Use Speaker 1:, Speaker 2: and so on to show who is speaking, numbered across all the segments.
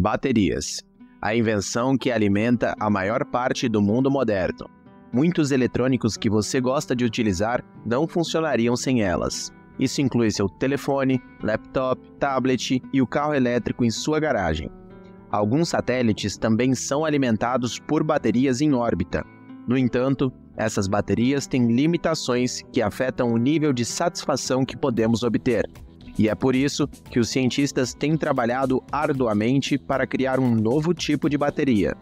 Speaker 1: Baterias. A invenção que alimenta a maior parte do mundo moderno. Muitos eletrônicos que você gosta de utilizar não funcionariam sem elas. Isso inclui seu telefone, laptop, tablet e o carro elétrico em sua garagem. Alguns satélites também são alimentados por baterias em órbita. No entanto, essas baterias têm limitações que afetam o nível de satisfação que podemos obter. E é por isso que os cientistas têm trabalhado arduamente para criar um novo tipo de bateria.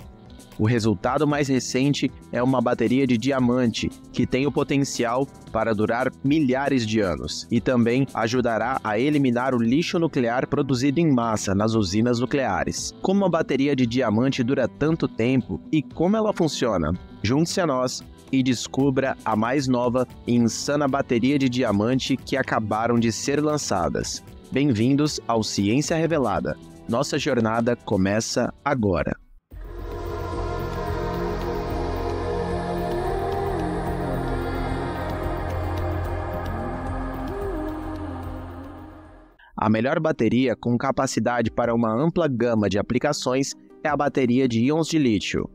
Speaker 1: O resultado mais recente é uma bateria de diamante, que tem o potencial para durar milhares de anos e também ajudará a eliminar o lixo nuclear produzido em massa nas usinas nucleares. Como a bateria de diamante dura tanto tempo e como ela funciona? Junte-se a nós e descubra a mais nova e insana bateria de diamante que acabaram de ser lançadas. Bem-vindos ao Ciência Revelada. Nossa jornada começa agora. A melhor bateria com capacidade para uma ampla gama de aplicações é a bateria de íons de lítio.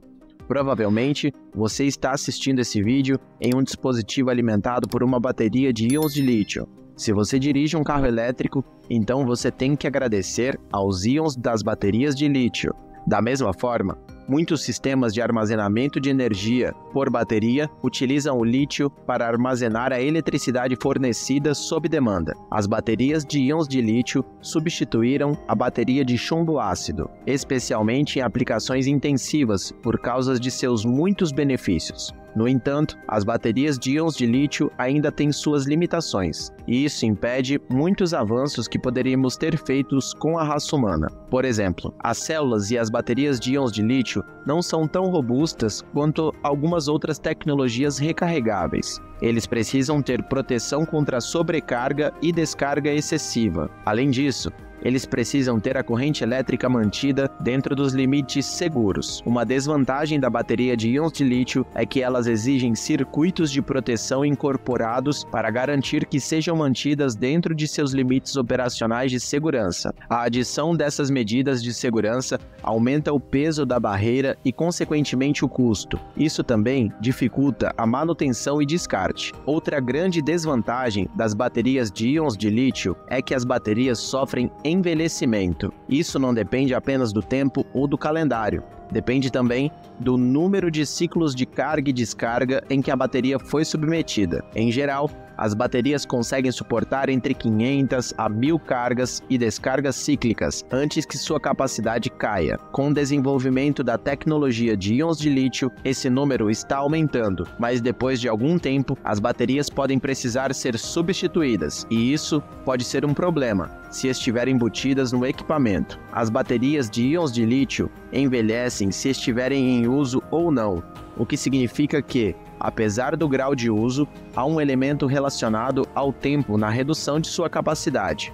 Speaker 1: Provavelmente, você está assistindo esse vídeo em um dispositivo alimentado por uma bateria de íons de lítio. Se você dirige um carro elétrico, então você tem que agradecer aos íons das baterias de lítio. Da mesma forma, muitos sistemas de armazenamento de energia por bateria utilizam o lítio para armazenar a eletricidade fornecida sob demanda. As baterias de íons de lítio substituíram a bateria de chumbo ácido, especialmente em aplicações intensivas por causa de seus muitos benefícios. No entanto, as baterias de íons de lítio ainda têm suas limitações, e isso impede muitos avanços que poderíamos ter feitos com a raça humana. Por exemplo, as células e as baterias de íons de lítio não são tão robustas quanto algumas outras tecnologias recarregáveis. Eles precisam ter proteção contra sobrecarga e descarga excessiva. Além disso, eles precisam ter a corrente elétrica mantida dentro dos limites seguros. Uma desvantagem da bateria de íons de lítio é que elas exigem circuitos de proteção incorporados para garantir que sejam mantidas dentro de seus limites operacionais de segurança. A adição dessas medidas de segurança aumenta o peso da barreira e, consequentemente, o custo. Isso também dificulta a manutenção e descarte. Outra grande desvantagem das baterias de íons de lítio é que as baterias sofrem envelhecimento. Isso não depende apenas do tempo ou do calendário. Depende também do número de ciclos de carga e descarga em que a bateria foi submetida. Em geral, as baterias conseguem suportar entre 500 a 1000 cargas e descargas cíclicas antes que sua capacidade caia. Com o desenvolvimento da tecnologia de íons de lítio, esse número está aumentando, mas depois de algum tempo, as baterias podem precisar ser substituídas, e isso pode ser um problema se estiverem embutidas no equipamento. As baterias de íons de lítio envelhecem se estiverem em uso ou não, o que significa que, apesar do grau de uso, há um elemento relacionado ao tempo na redução de sua capacidade.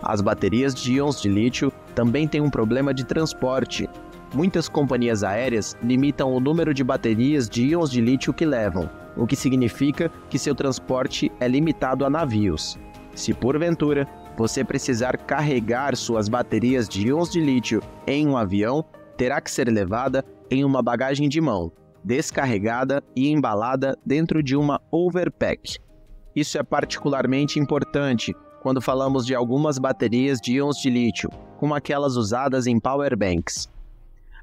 Speaker 1: As baterias de íons de lítio também têm um problema de transporte. Muitas companhias aéreas limitam o número de baterias de íons de lítio que levam, o que significa que seu transporte é limitado a navios. Se porventura você precisar carregar suas baterias de íons de lítio em um avião, terá que ser levada em uma bagagem de mão, descarregada e embalada dentro de uma overpack. Isso é particularmente importante quando falamos de algumas baterias de íons de lítio, como aquelas usadas em powerbanks.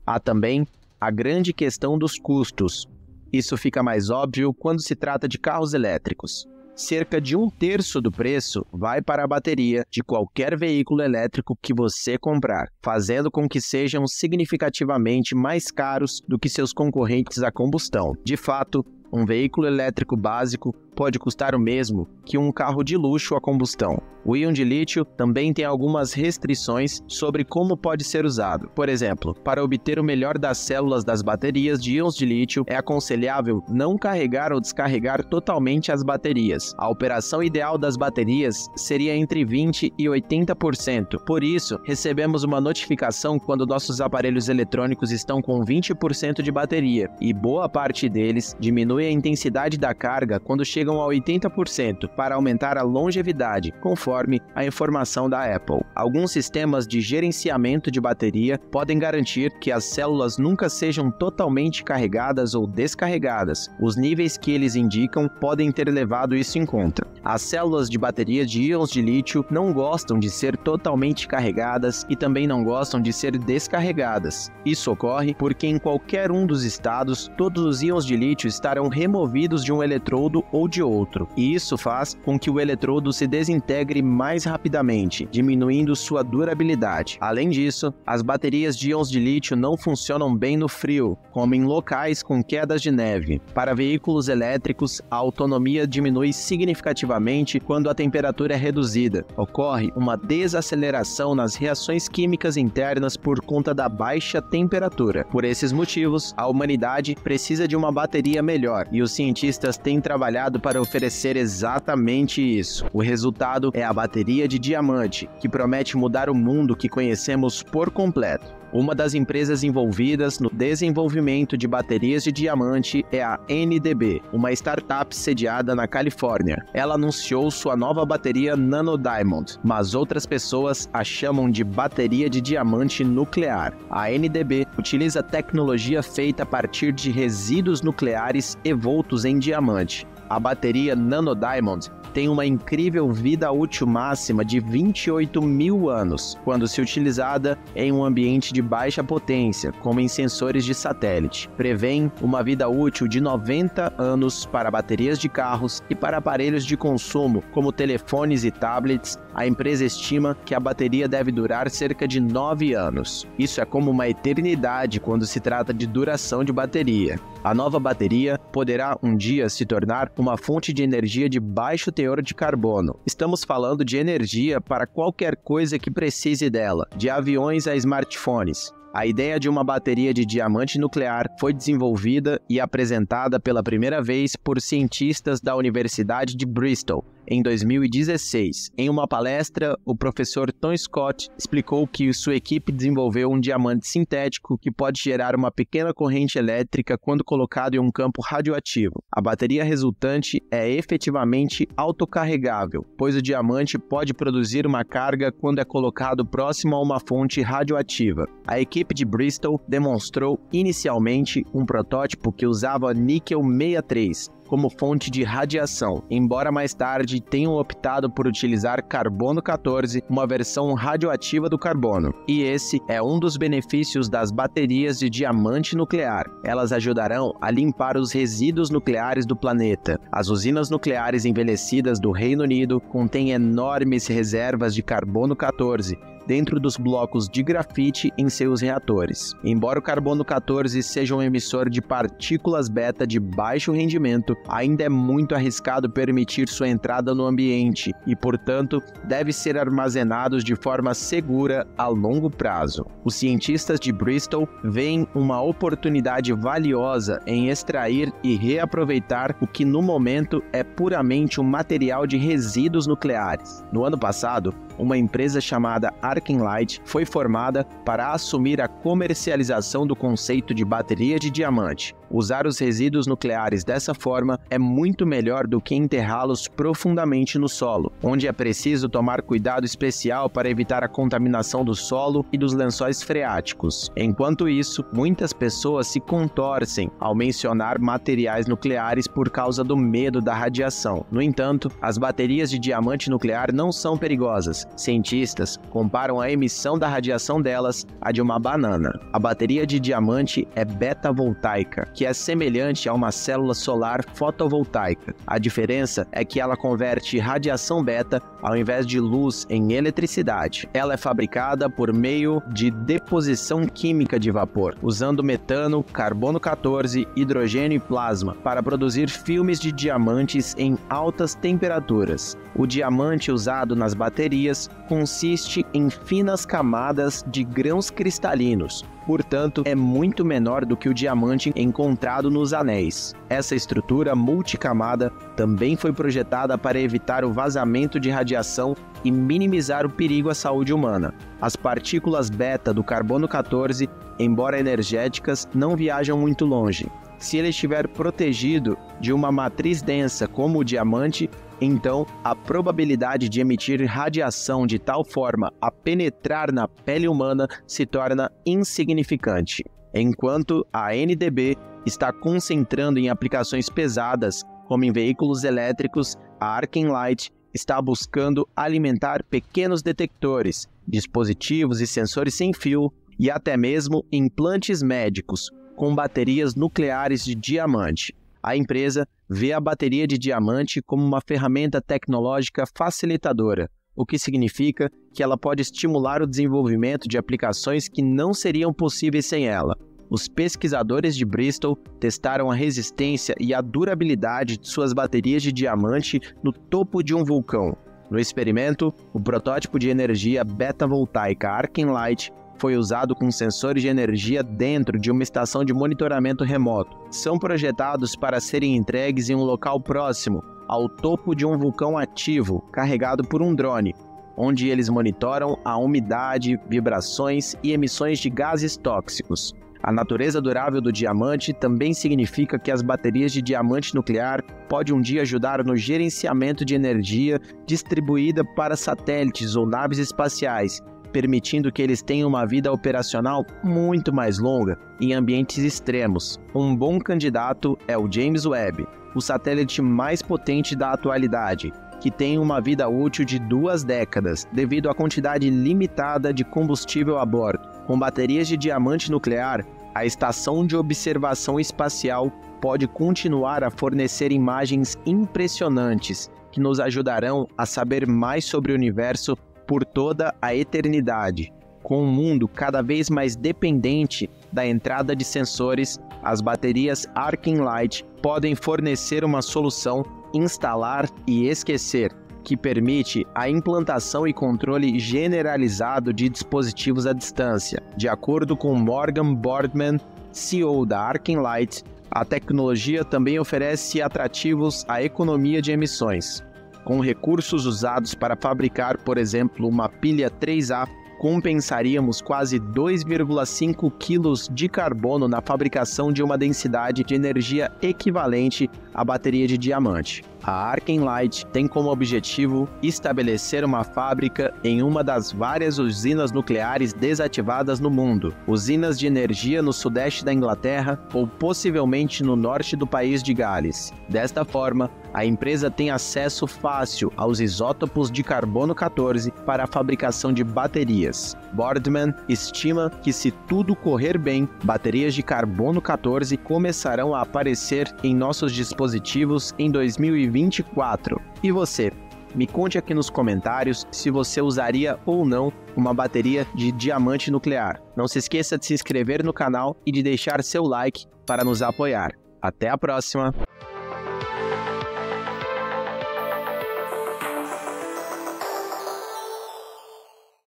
Speaker 1: Há também a grande questão dos custos. Isso fica mais óbvio quando se trata de carros elétricos. Cerca de 1/3 do preço vai para a bateria de qualquer veículo elétrico que você comprar, fazendo com que sejam significativamente mais caros do que seus concorrentes a combustão. De fato, um veículo elétrico básico pode custar o mesmo que um carro de luxo a combustão. O íon de lítio também tem algumas restrições sobre como pode ser usado. Por exemplo, para obter o melhor das células das baterias de íons de lítio, é aconselhável não carregar ou descarregar totalmente as baterias. A operação ideal das baterias seria entre 20% e 80%. Por isso, recebemos uma notificação quando nossos aparelhos eletrônicos estão com 20% de bateria, e boa parte deles diminui diminui a intensidade da carga quando chegam a 80% para aumentar a longevidade, conforme a informação da Apple. Alguns sistemas de gerenciamento de bateria podem garantir que as células nunca sejam totalmente carregadas ou descarregadas. Os níveis que eles indicam podem ter levado isso em conta. As células de bateria de íons de lítio não gostam de ser totalmente carregadas e também não gostam de ser descarregadas. Isso ocorre porque em qualquer um dos estados, todos os íons de lítio estarão removidos de um eletrodo ou de outro, e isso faz com que o eletrodo se desintegre mais rapidamente, diminuindo sua durabilidade. Além disso, as baterias de íons de lítio não funcionam bem no frio, como em locais com quedas de neve. Para veículos elétricos, a autonomia diminui significativamente quando a temperatura é reduzida. Ocorre uma desaceleração nas reações químicas internas por conta da baixa temperatura. Por esses motivos, a humanidade precisa de uma bateria melhor, e os cientistas têm trabalhado para oferecer exatamente isso. O resultado é a bateria de diamante, que promete mudar o mundo que conhecemos por completo. Uma das empresas envolvidas no desenvolvimento de baterias de diamante é a NDB, uma startup sediada na Califórnia. Ela anunciou sua nova bateria Nano Diamond, mas outras pessoas a chamam de bateria de diamante nuclear. A NDB utiliza tecnologia feita a partir de resíduos nucleares envoltos em diamante. A bateria Nano Diamond tem uma incrível vida útil máxima de 28 mil anos, quando se utilizada em um ambiente de baixa potência, como em sensores de satélite. Prevêem uma vida útil de 90 anos para baterias de carros e para aparelhos de consumo, como telefones e tablets. A empresa estima que a bateria deve durar cerca de 9 anos. Isso é como uma eternidade quando se trata de duração de bateria. A nova bateria poderá um dia se tornar uma fonte de energia de baixo teor de carbono. Estamos falando de energia para qualquer coisa que precise dela, de aviões a smartphones. A ideia de uma bateria de diamante nuclear foi desenvolvida e apresentada pela primeira vez por cientistas da Universidade de Bristol, em 2016. Em uma palestra, o professor Tom Scott explicou que sua equipe desenvolveu um diamante sintético que pode gerar uma pequena corrente elétrica quando colocado em um campo radioativo. A bateria resultante é efetivamente autocarregável, pois o diamante pode produzir uma carga quando é colocado próximo a uma fonte radioativa. A equipe de Bristol demonstrou inicialmente um protótipo que usava níquel 63, como fonte de radiação, embora mais tarde tenham optado por utilizar carbono 14, uma versão radioativa do carbono. E esse é um dos benefícios das baterias de diamante nuclear. Elas ajudarão a limpar os resíduos nucleares do planeta. As usinas nucleares envelhecidas do Reino Unido contêm enormes reservas de carbono 14, dentro dos blocos de grafite em seus reatores. Embora o carbono 14 seja um emissor de partículas beta de baixo rendimento, ainda é muito arriscado permitir sua entrada no ambiente e, portanto, deve ser armazenado de forma segura a longo prazo. Os cientistas de Bristol veem uma oportunidade valiosa em extrair e reaproveitar o que no momento é puramente um material de resíduos nucleares. No ano passado, uma empresa chamada Arkenlight foi formada para assumir a comercialização do conceito de bateria de diamante. Usar os resíduos nucleares dessa forma é muito melhor do que enterrá-los profundamente no solo, onde é preciso tomar cuidado especial para evitar a contaminação do solo e dos lençóis freáticos. Enquanto isso, muitas pessoas se contorcem ao mencionar materiais nucleares por causa do medo da radiação. No entanto, as baterias de diamante nuclear não são perigosas. Cientistas comparam a emissão da radiação delas à de uma banana. A bateria de diamante é beta-voltaica, que é semelhante a uma célula solar fotovoltaica. A diferença é que ela converte radiação beta ao invés de luz em eletricidade. Ela é fabricada por meio de deposição química de vapor, usando metano, carbono 14, hidrogênio e plasma para produzir filmes de diamantes em altas temperaturas. O diamante usado nas baterias consiste em finas camadas de grãos cristalinos, portanto, é muito menor do que o diamante encontrado nos anéis. Essa estrutura multicamada também foi projetada para evitar o vazamento de radiação e minimizar o perigo à saúde humana. As partículas beta do carbono 14, embora energéticas, não viajam muito longe. se ele estiver protegido de uma matriz densa como o diamante, então a probabilidade de emitir radiação de tal forma a penetrar na pele humana se torna insignificante. Enquanto a ANDB está concentrando em aplicações pesadas, como em veículos elétricos, a Arkenlight está buscando alimentar pequenos detectores, dispositivos e sensores sem fio e até mesmo implantes médicos com baterias nucleares de diamante. A empresa vê a bateria de diamante como uma ferramenta tecnológica facilitadora, o que significa que ela pode estimular o desenvolvimento de aplicações que não seriam possíveis sem ela. Os pesquisadores de Bristol testaram a resistência e a durabilidade de suas baterias de diamante no topo de um vulcão. No experimento, o protótipo de energia beta-voltaica Arkenlight foi usado com sensores de energia dentro de uma estação de monitoramento remoto. São projetados para serem entregues em um local próximo ao topo de um vulcão ativo, carregado por um drone, onde eles monitoram a umidade, vibrações e emissões de gases tóxicos. A natureza durável do diamante também significa que as baterias de diamante nuclear podem um dia ajudar no gerenciamento de energia distribuída para satélites ou naves espaciais, permitindo que eles tenham uma vida operacional muito mais longa em ambientes extremos. Um bom candidato é o James Webb, o satélite mais potente da atualidade, que tem uma vida útil de 2 décadas devido à quantidade limitada de combustível a bordo. Com baterias de diamante nuclear, a Estação de Observação Espacial pode continuar a fornecer imagens impressionantes que nos ajudarão a saber mais sobre o universo por toda a eternidade. Com um mundo cada vez mais dependente da entrada de sensores, as baterias Arkenlight podem fornecer uma solução instalar e esquecer, que permite a implantação e controle generalizado de dispositivos à distância. De acordo com Morgan Boardman, CEO da Arkenlight, a tecnologia também oferece atrativos à economia de emissões. Com recursos usados para fabricar, por exemplo, uma pilha 3A, compensaríamos quase 2,5 kg de carbono na fabricação de uma densidade de energia equivalente à bateria de diamante. A Arkenlight tem como objetivo estabelecer uma fábrica em uma das várias usinas nucleares desativadas no mundo, usinas de energia no sudeste da Inglaterra ou possivelmente no norte do país de Gales. Desta forma, a empresa tem acesso fácil aos isótopos de carbono 14 para a fabricação de baterias. Boardman estima que, se tudo correr bem, baterias de carbono 14 começarão a aparecer em nossos dispositivos em 2024. E você? Me conte aqui nos comentários se você usaria ou não uma bateria de diamante nuclear. Não se esqueça de se inscrever no canal e de deixar seu like para nos apoiar. Até a próxima!